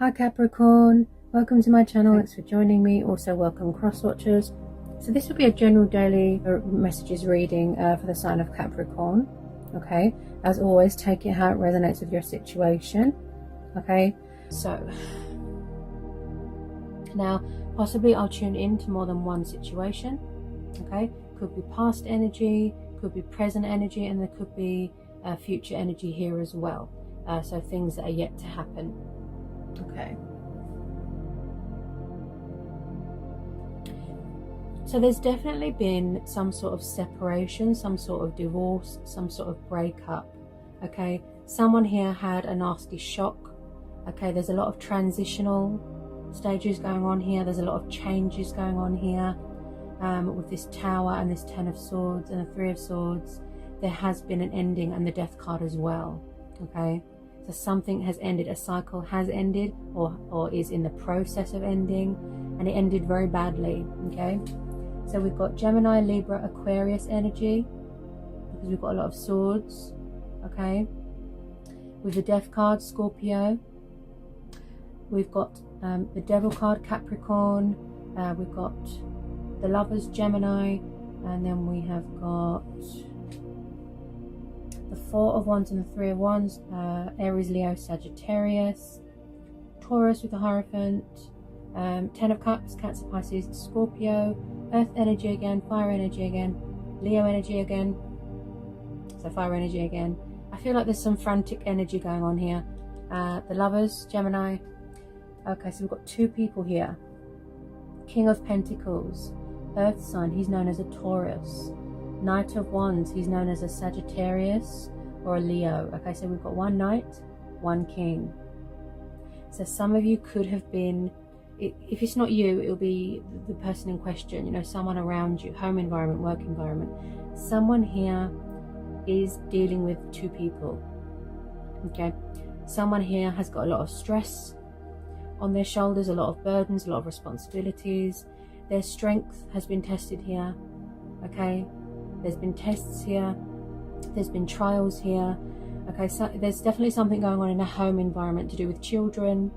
Hi Capricorn, welcome to my channel. Thanks for joining me. Also welcome cross watchers. So this will be a general daily messages reading for the sign of Capricorn. Okay, as always, take it how it resonates with your situation. Okay, so now possibly I'll tune in to more than one situation. Okay, could be past energy, could be present energy, and there could be future energy here as well. So things that are yet to happen. Okay. So there's definitely been some sort of separation, some sort of divorce, some sort of breakup. Okay. Someone here had a nasty shock. Okay. There's a lot of transitional stages going on here. There's a lot of changes going on here. With this Tower and this Ten of Swords and the Three of Swords, there has been an ending, and the Death card as well. Okay. So something has ended, a cycle has ended or is in the process of ending, and it ended very badly. Okay, so we've got Gemini, Libra, Aquarius energy, because we've got a lot of swords. Okay, with the Death card, Scorpio. We've got the Devil card, Capricorn. We've got the Lovers, Gemini, and then we have got the Four of Wands and the Three of Wands, Aries, Leo, Sagittarius, Taurus with the Hierophant, Ten of Cups, Cancer, Pisces, Scorpio, Earth energy again, Fire energy again, Leo energy again, so Fire energy again. I feel like there's some frantic energy going on here. The Lovers, Gemini. Okay, so we've got two people here. King of Pentacles, Earth sign, he's known as a Taurus. Knight of Wands, he's known as a Sagittarius or a Leo. Okay, so we've got one Knight, one King. So some of you could have been, if it's not you, it'll be the person in question, you know, someone around you, home environment, work environment. Someone here is dealing with two people. Okay, someone here has got a lot of stress on their shoulders, a lot of burdens, a lot of responsibilities. Their strength has been tested here. Okay, there's been tests here, there's been trials here. Okay, so there's definitely something going on in a home environment to do with children.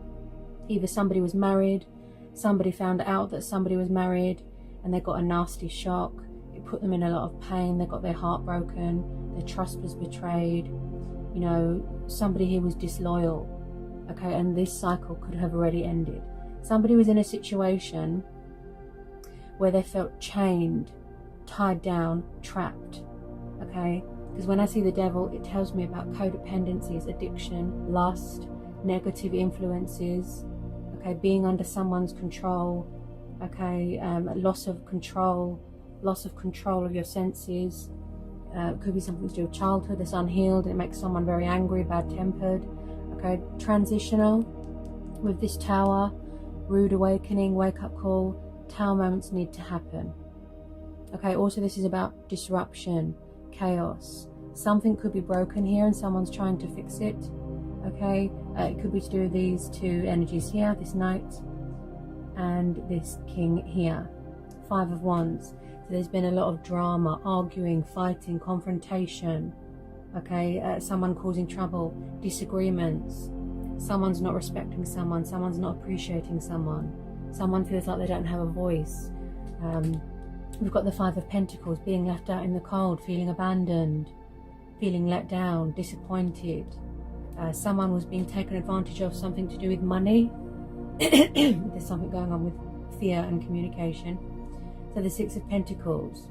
Either somebody was married, somebody found out that somebody was married, and they got a nasty shock. It put them in a lot of pain. They got their heart broken, their trust was betrayed. You know, somebody here was disloyal. Okay, and this cycle could have already ended. Somebody was in a situation where they felt chained, tied down, trapped. Okay, because when I see the Devil, it tells me about codependencies, addiction, lust, negative influences. Okay, being under someone's control. Okay, loss of control of your senses. It could be something to do with childhood that's unhealed, and it makes someone very angry, bad-tempered. Okay, transitional with this Tower, rude awakening, wake-up call. Tower moments need to happen. Okay, also this is about disruption, chaos. Something could be broken here and someone's trying to fix it. Okay, it could be to do with these two energies here, this Knight and this King here. Five of Wands. So there's been a lot of drama, arguing, fighting, confrontation. Okay, someone causing trouble, disagreements. Someone's not respecting someone, someone's not appreciating someone. Someone feels like they don't have a voice. We've got the Five of Pentacles, being left out in the cold, feeling abandoned, feeling let down, disappointed. Someone was being taken advantage of, something to do with money. There's something going on with fear and communication. So the Six of Pentacles.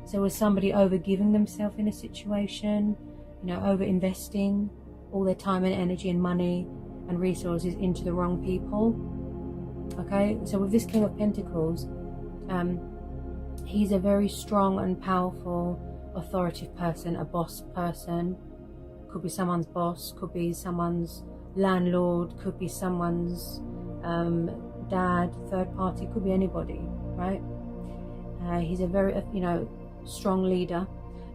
So was somebody over-giving themselves in a situation, you know, over-investing all their time and energy and money and resources into the wrong people. Okay, so with this King of Pentacles, he's a very strong and powerful, authoritative person, a boss person. Could be someone's boss, could be someone's landlord, could be someone's dad, third party, could be anybody, right? He's a very, you know, strong leader,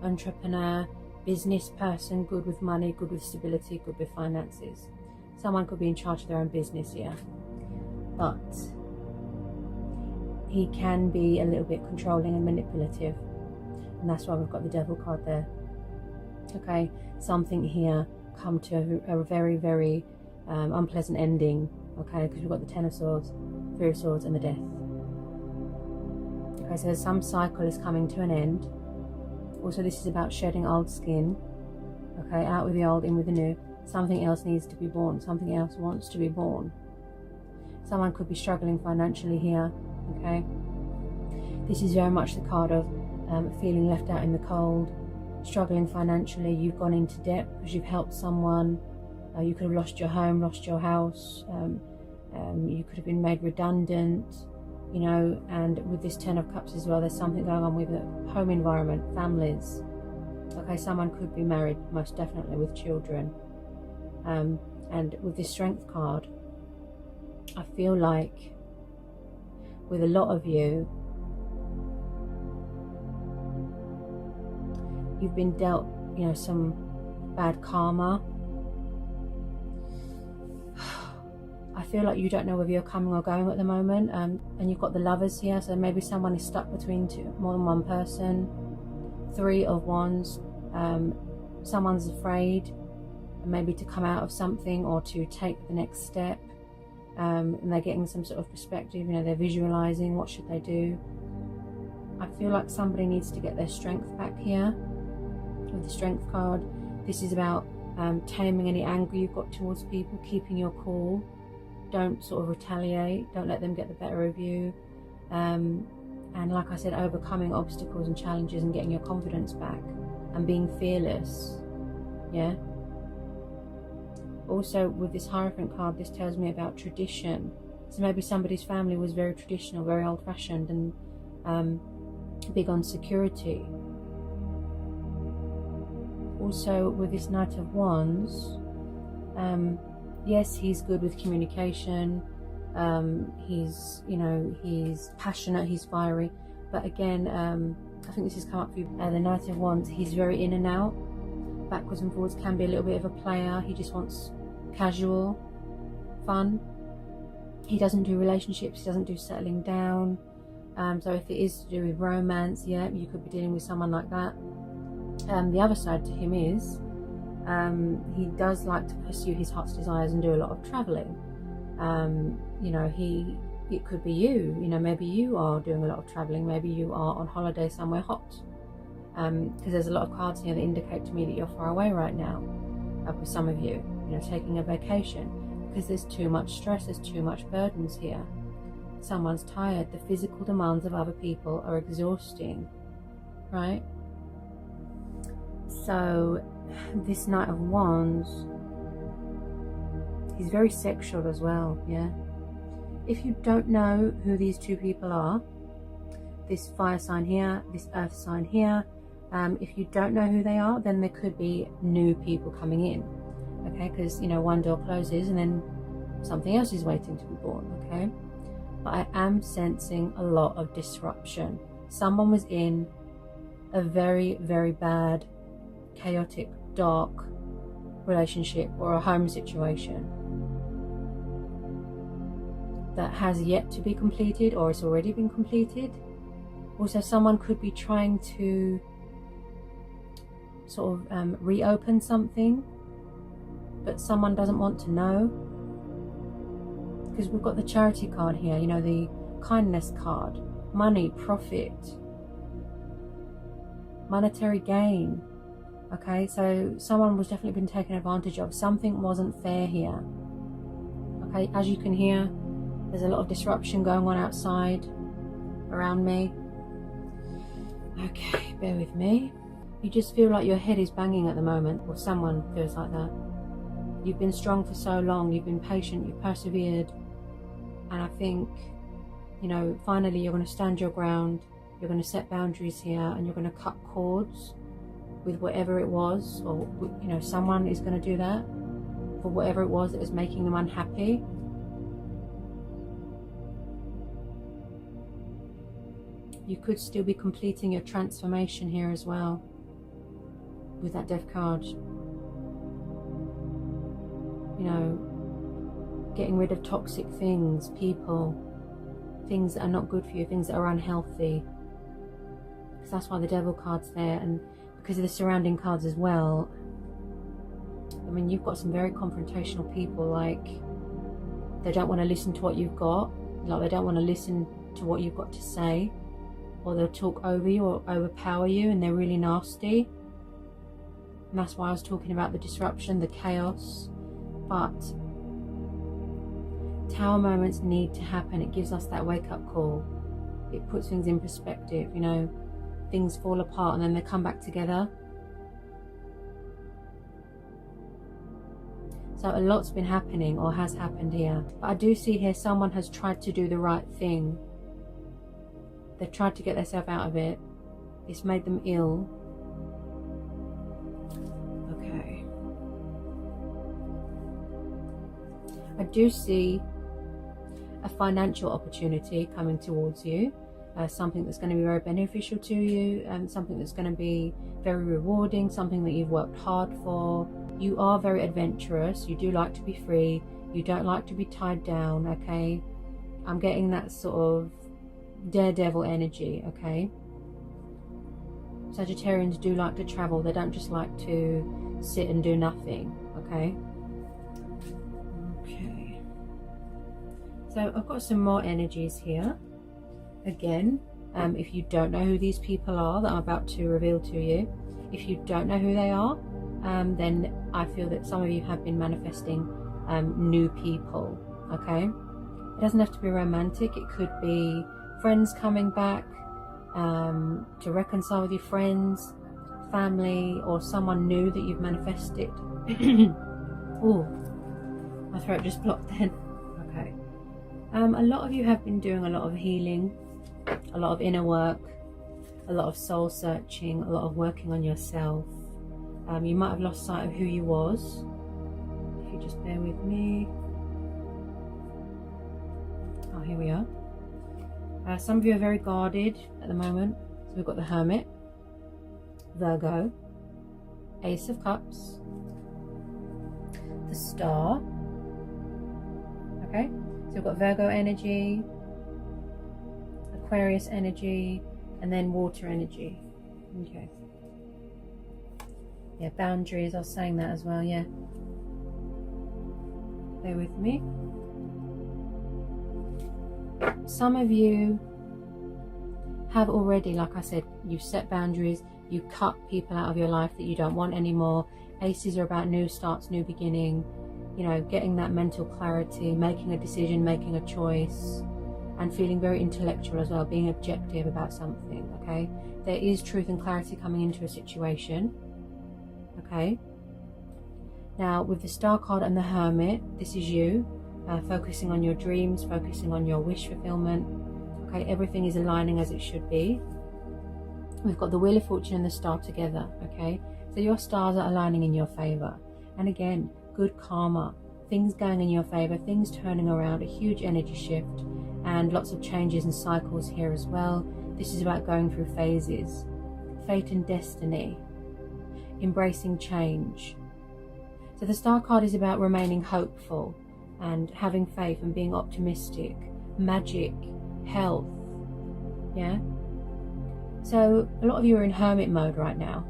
entrepreneur, business person, good with money, good with stability, good with finances. Someone could be in charge of their own business here. But he can be a little bit controlling and manipulative, and that's why we've got the Devil card there. Okay, something here come to a very, very unpleasant ending. okay, because we've got the Ten of Swords, Three of Swords, and the Death. Okay, so some cycle is coming to an end. Also, this is about shedding old skin. Okay, out with the old, in with the new. Something else needs to be born. Something else wants to be born. Someone could be struggling financially here. Okay, this is very much the card of feeling left out in the cold, struggling financially. You've gone into debt because you've helped someone. You could have lost your home, lost your house. You could have been made redundant, you know. And with this Ten of Cups as well, there's something going on with the home environment, families. Okay, someone could be married, most definitely, with children. And with this Strength card, I feel like with a lot of you, you've been dealt, you know, some bad karma. I feel like you don't know whether you're coming or going at the moment, and you've got the Lovers here, so maybe someone is stuck between more than one person. Three of Wands, someone's afraid maybe to come out of something or to take the next step, and they're getting some sort of perspective, you know, they're visualizing what should they do. I feel like somebody needs to get their strength back here with the Strength card. This is about taming any anger you've got towards people, keeping your cool. Don't sort of retaliate, don't let them get the better of you, and like I said, overcoming obstacles and challenges and getting your confidence back and being fearless. Yeah. Also, with this Hierophant card, this tells me about tradition. So maybe somebody's family was very traditional, very old-fashioned, and big on security. Also, with this Knight of Wands, yes, he's good with communication. He's, you know, he's passionate, he's fiery. But again, I think this has come up for you. The Knight of Wands, he's very in and out, backwards and forwards, can be a little bit of a player. He just wants casual fun. He doesn't do relationships, he doesn't do settling down. So if it is to do with romance, yeah, you could be dealing with someone like that. The other side to him is he does like to pursue his heart's desires and do a lot of traveling. You know, it could be you, you know, maybe you are doing a lot of traveling, maybe you are on holiday somewhere hot, because there's a lot of cards here that indicate to me that you're far away right now, with some of you, you know, taking a vacation, because there's too much stress, there's too much burdens here. Someone's tired, the physical demands of other people are exhausting, right? So this Knight of Wands, he's very sexual as well, yeah. If you don't know who these two people are, this fire sign here, this earth sign here, if you don't know who they are, then there could be new people coming in, okay? Because, you know, one door closes and then something else is waiting to be born, okay? But I am sensing a lot of disruption. Someone was in a very, very bad, chaotic, dark relationship or a home situation that has yet to be completed, or it's already been completed. Also, someone could be trying to sort of reopen something, but someone doesn't want to know, because we've got the Charity card here, you know, the kindness card, money, profit, monetary gain. Okay, so someone was definitely been taken advantage of. Something wasn't fair here. Okay, as you can hear, there's a lot of disruption going on outside around me. Okay, bear with me. You just feel like your head is banging at the moment, or someone feels like that. You've been strong for so long, you've been patient, you've persevered, and I think, you know, finally you're going to stand your ground, you're going to set boundaries here, and you're going to cut cords with whatever it was, or, you know, someone is going to do that for whatever it was that was making them unhappy. You could still be completing your transformation here as well with that Death card. You know, getting rid of toxic things, people, things that are not good for you, things that are unhealthy. Because that's why the Devil card's there, and because of the surrounding cards as well. I mean, you've got some very confrontational people, like They don't want to listen to what you've got. Like, they don't want to listen to what you've got to say, or they'll talk over you or overpower you, and they're really nasty. And that's why I was talking about the disruption, the chaos. But Tower moments need to happen. It gives us that wake-up call. It puts things in perspective, you know. Things fall apart and then they come back together. So a lot's been happening, or has happened here. But I do see here someone has tried to do the right thing. They've tried to get themselves out of it. It's made them ill. Okay. I do see a financial opportunity coming towards you. Something that's going to be very beneficial to you, and something that's going to be very rewarding, something that you've worked hard for. You are very adventurous. You do like to be free. You don't like to be tied down, okay? I'm getting that sort of daredevil energy, okay? Sagittarians do like to travel. They don't just like to sit and do nothing, okay? Okay. So I've got some more energies here. Again, if you don't know who these people are that I'm about to reveal to you, if you don't know who they are, then I feel that some of you have been manifesting new people, okay? It doesn't have to be romantic. It could be friends coming back to reconcile with your friends, family, or someone new that you've manifested. Oh, my throat just blocked then. Okay. A lot of you have been doing a lot of healing, a lot of inner work, a lot of soul searching, a lot of working on yourself. You might have lost sight of who you was. If you just bear with me. Oh, here we are. Some of you are very guarded at the moment. So we've got the Hermit, Virgo, Ace of Cups, the Star. Okay, so we've got Virgo energy, Aquarius energy, and then water energy. Okay. Yeah, boundaries, I was saying that as well, yeah. Bear with me. Some of you have already, like I said, you've set boundaries, you cut people out of your life that you don't want anymore. Aces are about new starts, new beginning, you know, getting that mental clarity, making a decision, making a choice, and feeling very intellectual as well, being objective about something, okay? There is truth and clarity coming into a situation, okay? Now, with the Star card and the Hermit, this is you, focusing on your dreams, focusing on your wish fulfillment, okay? Everything is aligning as it should be. We've got the Wheel of Fortune and the Star together, okay? So your stars are aligning in your favor. And again, good karma, things going in your favor, things turning around, a huge energy shift, and lots of changes and cycles here as well. This is about going through phases, fate and destiny, embracing change. So the Star card is about remaining hopeful and having faith and being optimistic, magic, health, yeah? So a lot of you are in hermit mode right now.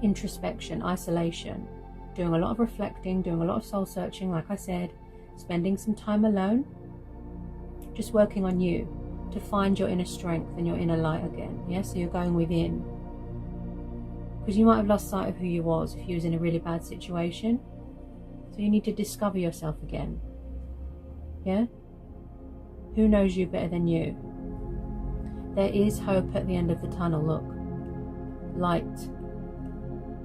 Introspection, isolation, doing a lot of reflecting, doing a lot of soul searching, like I said, spending some time alone, just working on you to find your inner strength and your inner light again, yeah? So you're going within. Because you might have lost sight of who you was if you was in a really bad situation. So you need to discover yourself again, yeah? Who knows you better than you? There is hope at the end of the tunnel, look. Light,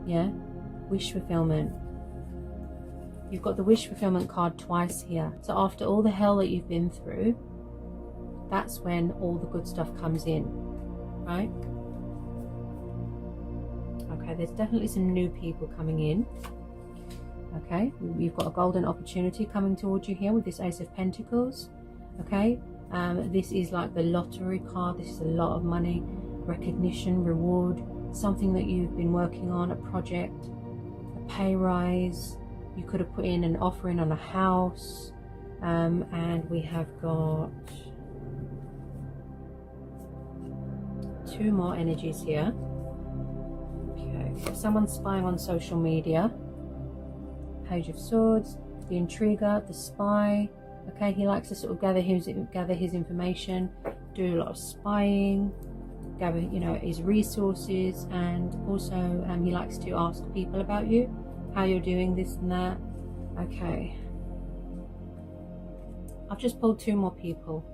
yeah? Wish fulfillment. You've got the wish fulfillment card twice here. So after all the hell that you've been through, that's when all the good stuff comes in, right? Okay, there's definitely some new people coming in. Okay, you've got a golden opportunity coming towards you here with this Ace of Pentacles. Okay, this is like the lottery card. This is a lot of money, recognition, reward, something that you've been working on, a project, a pay rise. You could have put in an offer in on a house. And we have got two more energies here. Okay, someone spying on social media. Page of Swords, the Intriguer, the Spy, Okay, he likes to sort of gather his information, do a lot of spying, gather, you know, his resources, and also he likes to ask people about you, how you're doing, this and that. Okay, I've just pulled 2 more people.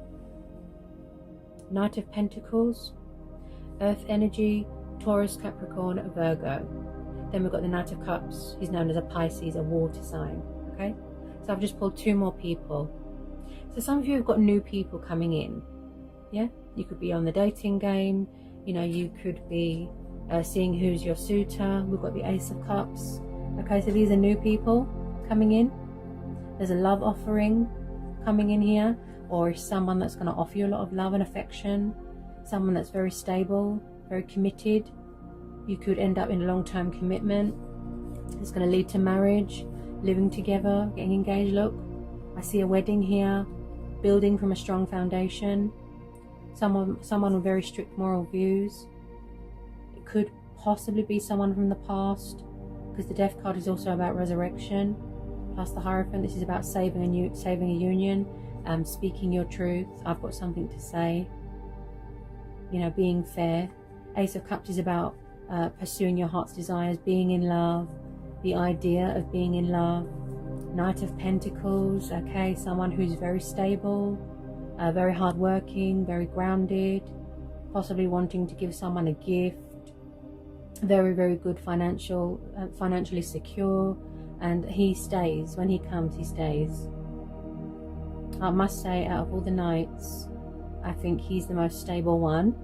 Knight of Pentacles, Earth energy, Taurus, Capricorn, Virgo. Then we've got the Knight of Cups. He's known as a Pisces, a water sign. Okay, so I've just pulled 2 more people. So some of you have got new people coming in. Yeah, you could be on the dating game. You know, you could be seeing who's your suitor. We've got the Ace of Cups. Okay, so these are new people coming in. There's a love offering coming in here, or someone that's going to offer you a lot of love and affection. Someone that's very stable, very committed. You could end up in a long-term commitment. It's going to lead to marriage, living together, getting engaged. Look, I see a wedding here, building from a strong foundation. Someone with very strict moral views. It could possibly be someone from the past, because the Death card is also about resurrection. Plus the Hierophant, this is about saving a union, speaking your truth. I've got something to say. You know, being fair. Ace of Cups is about pursuing your heart's desires, being in love, the idea of being in love. Knight of Pentacles, okay, someone who's very stable, very hardworking, very grounded, possibly wanting to give someone a gift. Very, very good financially secure, and he stays. When he comes, he stays. I must say, out of all the knights, I think he's the most stable one.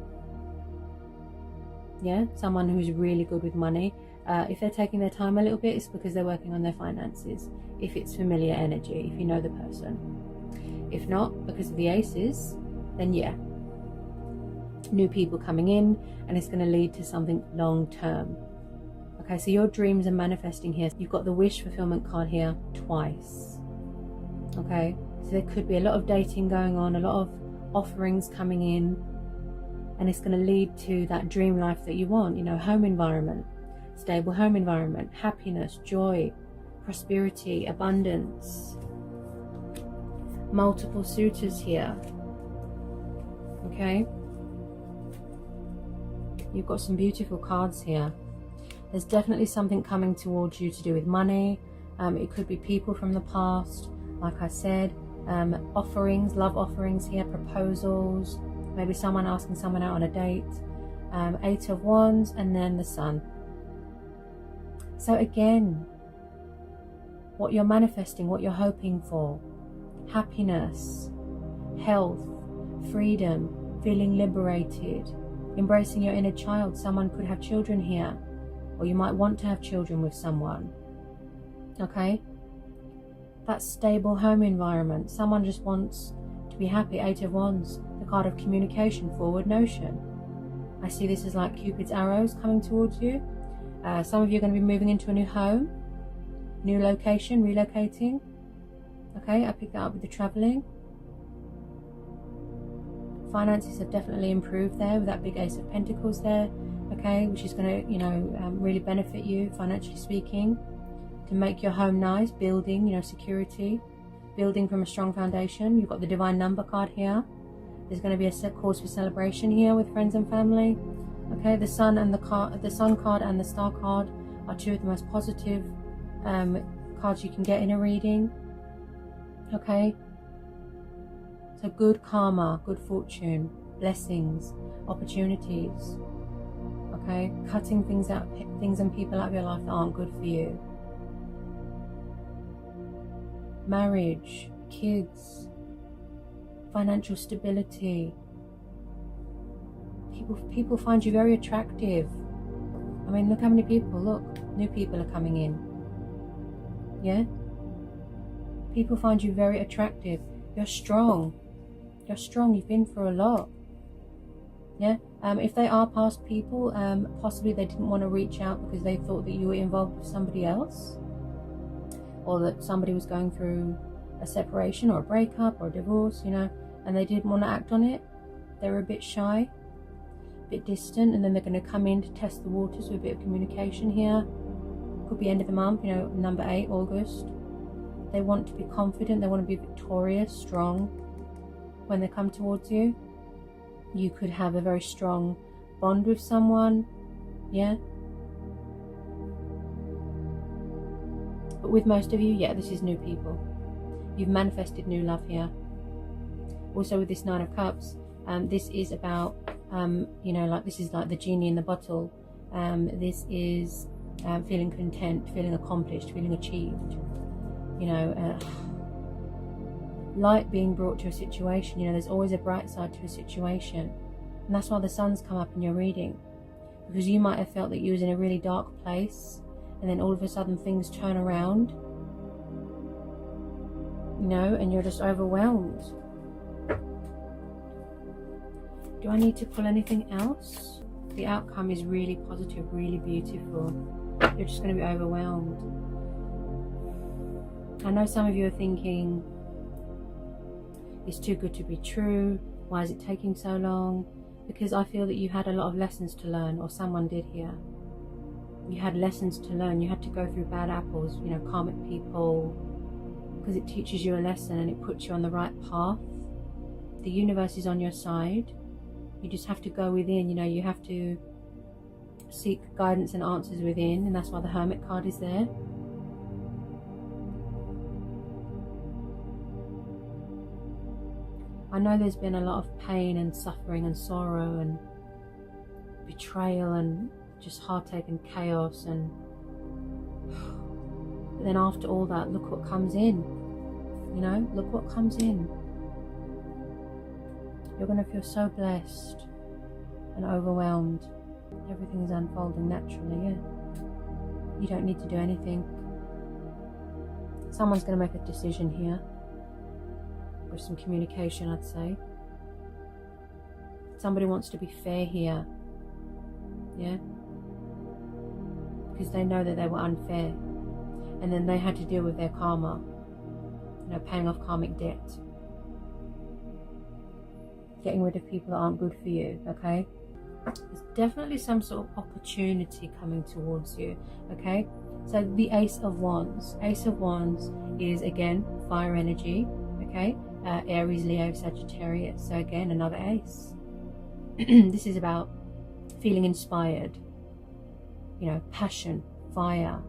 Yeah, someone who's really good with money. If they're taking their time a little bit, it's because they're working on their finances. If it's familiar energy, if you know the person. If not, because of the aces, then yeah, new people coming in, and it's going to lead to something long term. Okay, so your dreams are manifesting here. You've got the wish fulfillment card here twice. Okay, so there could be a lot of dating going on, a lot of offerings coming in, and it's going to lead to that dream life that you want. You know, home environment, stable home environment, happiness, joy, prosperity, abundance. Multiple suitors here. Okay, you've got some beautiful cards here. There's definitely something coming towards you to do with money. It could be people from the past, like I said. Offerings, love offerings here, proposals, maybe someone asking someone out on a date. 8 of Wands, and then the Sun. So again, what you're manifesting, what you're hoping for: happiness, health, freedom, feeling liberated, embracing your inner child. Someone could have children here, or you might want to have children with someone. Okay, that stable home environment. Someone just wants to be happy. 8 of Wands, the card of communication, forward motion. I see this as like Cupid's arrows coming towards you. Some of you are going to be moving into a new home, new location, relocating. Okay, I picked that up with the traveling. Finances have definitely improved there with that big Ace of Pentacles there. Okay, which is going to, you know, really benefit you financially speaking, to make your home nice, building, you know, security, building from a strong foundation. You've got the Divine Number card here. There's going to be a cause for celebration here with friends and family. Okay, the Sun and the Sun card and the Star card are 2 of the most positive cards you can get in a reading. Okay, so good karma, good fortune, blessings, opportunities. Okay, cutting things and people out of your life that aren't good for you. Marriage, kids, financial stability. People find you very attractive. I mean, look how many people, look, new people are coming in. Yeah? People find you very attractive. You're strong. You're strong. You've been through a lot. Yeah? If they are past people, possibly they didn't want to reach out because they thought that you were involved with somebody else, or that somebody was going through a separation or a breakup or a divorce, you know, and they didn't want to act on it. They were a bit shy, a bit distant, and then they're going to come in to test the waters with a bit of communication here. Could be end of the month, you know, number 8, August. They want to be confident, they want to be victorious, strong when they come towards you. You could have a very strong bond with someone, yeah. But with most of you, yeah, this is new people. You've manifested new love here. Also with this Nine of Cups, this is about, you know, like this is like the genie in the bottle. This is feeling content, feeling accomplished, feeling achieved. You know, light being brought to a situation. You know, there's always a bright side to a situation. And that's why the sun's come up in your reading. Because you might have felt that you was in a really dark place, and then all of a sudden things turn around. You know, and you're just overwhelmed. Do I need to pull anything else? The outcome is really positive, really beautiful. You're just going to be overwhelmed. I know some of you are thinking, it's too good to be true. Why is it taking so long? Because I feel that you had a lot of lessons to learn, or someone did here. You had lessons to learn. You had to go through bad apples, you know, karmic people, because it teaches you a lesson and it puts you on the right path. The universe is on your side. You just have to go within, you know, you have to seek guidance and answers within, and that's why the Hermit card is there. I know there's been a lot of pain and suffering and sorrow and betrayal and just heartache and chaos, and but then after all that, look what comes in. You know, look what comes in. You're going to feel so blessed and overwhelmed. Everything is unfolding naturally, yeah. You don't need to do anything. Someone's going to make a decision here. With some communication, I'd say. Somebody wants to be fair here. Yeah? Because they know that they were unfair. And then they had to deal with their karma. You know, paying off karmic debt. Getting rid of people that aren't good for you, okay? There's definitely some sort of opportunity coming towards you, okay? So the Ace of Wands. Ace of Wands is, again, fire energy, okay? Aries, Leo, Sagittarius. So again, another ace. This is about feeling inspired, you know, passion, fire,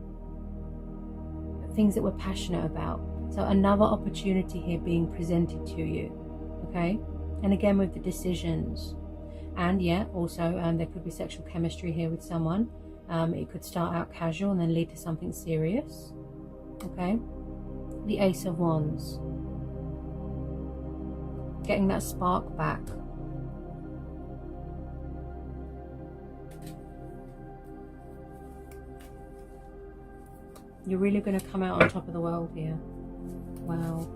things that we're passionate about. So another opportunity here being presented to you, okay? And again with the decisions. And yeah, also there could be sexual chemistry here with someone. It could start out casual and then lead to something serious, okay? The Ace of Wands. Getting that spark back. You're really going to come out on top of the world here. Wow.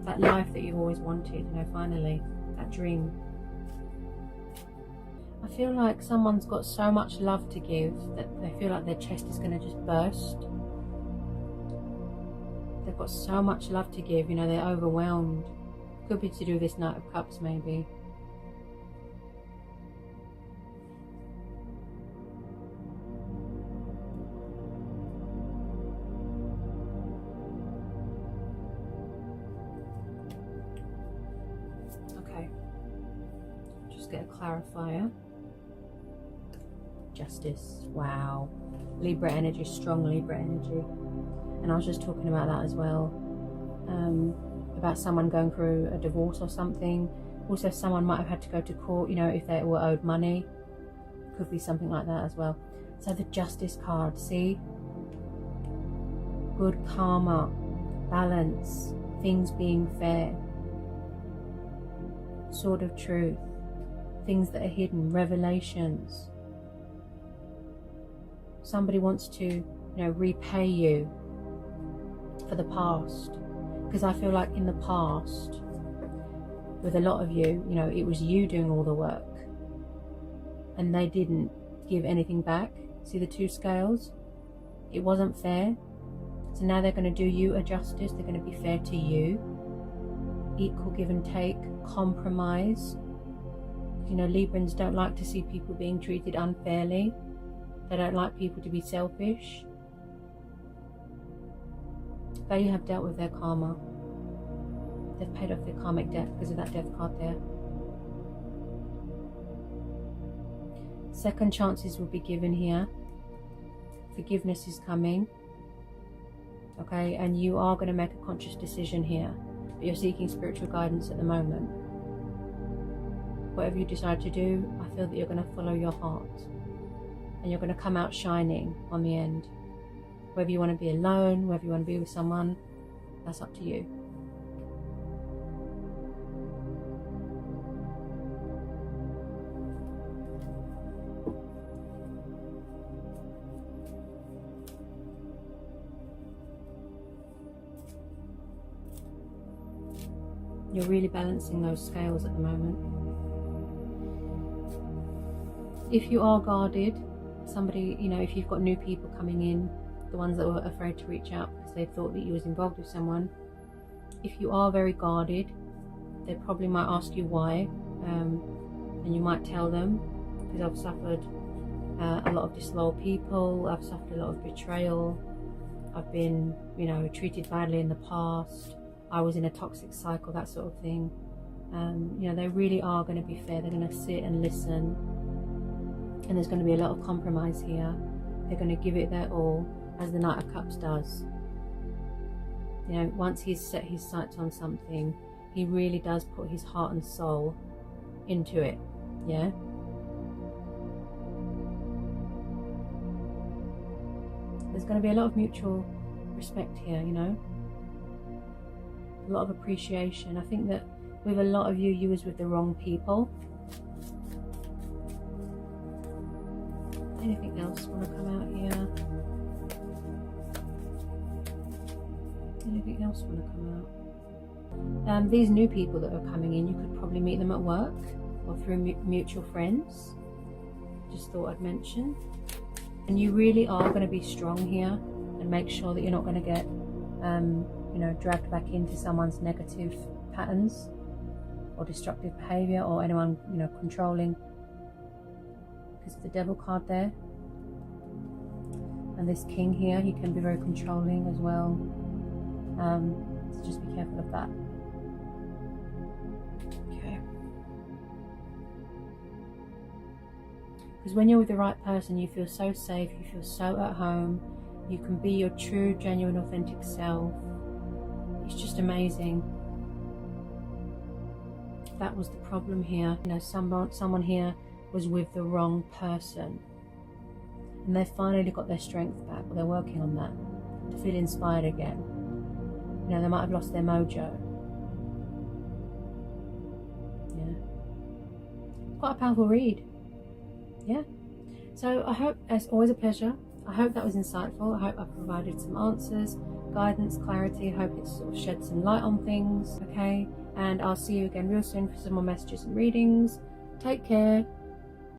That life that you've always wanted, you know, finally. That dream. I feel like someone's got so much love to give that they feel like their chest is going to just burst. They've got so much love to give, you know, they're overwhelmed. Could be to do with this Knight of Cups, maybe. Okay. Just get a clarifier. Justice. Wow. Libra energy, strong Libra energy. And I was just talking about that as well, about someone going through a divorce or something. Also, someone might have had to go to court, you know, if they were owed money. Could be something like that as well. So the Justice card, see? Good karma, balance, things being fair. Sword of Truth, things that are hidden, revelations. Somebody wants to, you know, repay you for the past, because I feel like in the past with a lot of you, you know, it was you doing all the work and they didn't give anything back. See the two scales? It wasn't fair. So now they're going to do you a justice. They're going to be fair to you. Equal give and take, compromise. You know, Librans don't like to see people being treated unfairly. They don't like people to be selfish. They have dealt with their karma. They've paid off their karmic debt because of that death card there. Second chances will be given here. Forgiveness is coming. Okay, and you are going to make a conscious decision here. But you're seeking spiritual guidance at the moment. Whatever you decide to do, I feel that you're going to follow your heart. And you're going to come out shining on the end. Whether you want to be alone, whether you want to be with someone, that's up to you. You're really balancing those scales at the moment. If you are guarded, somebody, you know, if you've got new people coming in, the ones that were afraid to reach out because they thought that you was involved with someone, if you are very guarded, they probably might ask you why, and you might tell them, because I've suffered a lot of disloyal people, I've suffered a lot of betrayal, I've been, you know, treated badly in the past, I was in a toxic cycle, that sort of thing. You know, they really are going to be fair. They're going to sit and listen, and there's going to be a lot of compromise here. They're going to give it their all, as the Knight of Cups does. You know, once he's set his sights on something, he really does put his heart and soul into it. Yeah. There's going to be a lot of mutual respect here, you know. A lot of appreciation. I think that with a lot of you, you was with the wrong people. Anything else want to come out here? Anything else want to come out? These new people that are coming in, you could probably meet them at work or through mutual friends. Just thought I'd mention. And you really are going to be strong here and make sure that you're not going to get you know, dragged back into someone's negative patterns or destructive behavior, or anyone, you know, controlling, because of the Devil card there. And this King here, he can be very controlling as well, so just be careful of that. Okay, because when you're with the right person, you feel so safe, you feel so at home, you can be your true, genuine, authentic self. It's just amazing. That was the problem here. You know, someone here was with the wrong person, and they finally got their strength back. Well, they're working on that to feel inspired again. You know, they might have lost their mojo. Yeah, quite a powerful read. Yeah. So I hope, it's always a pleasure. I hope that was insightful. I hope I've provided some answers, guidance, clarity. I hope it's sort of shed some light on things, okay? And I'll see you again real soon for some more messages and readings. Take care.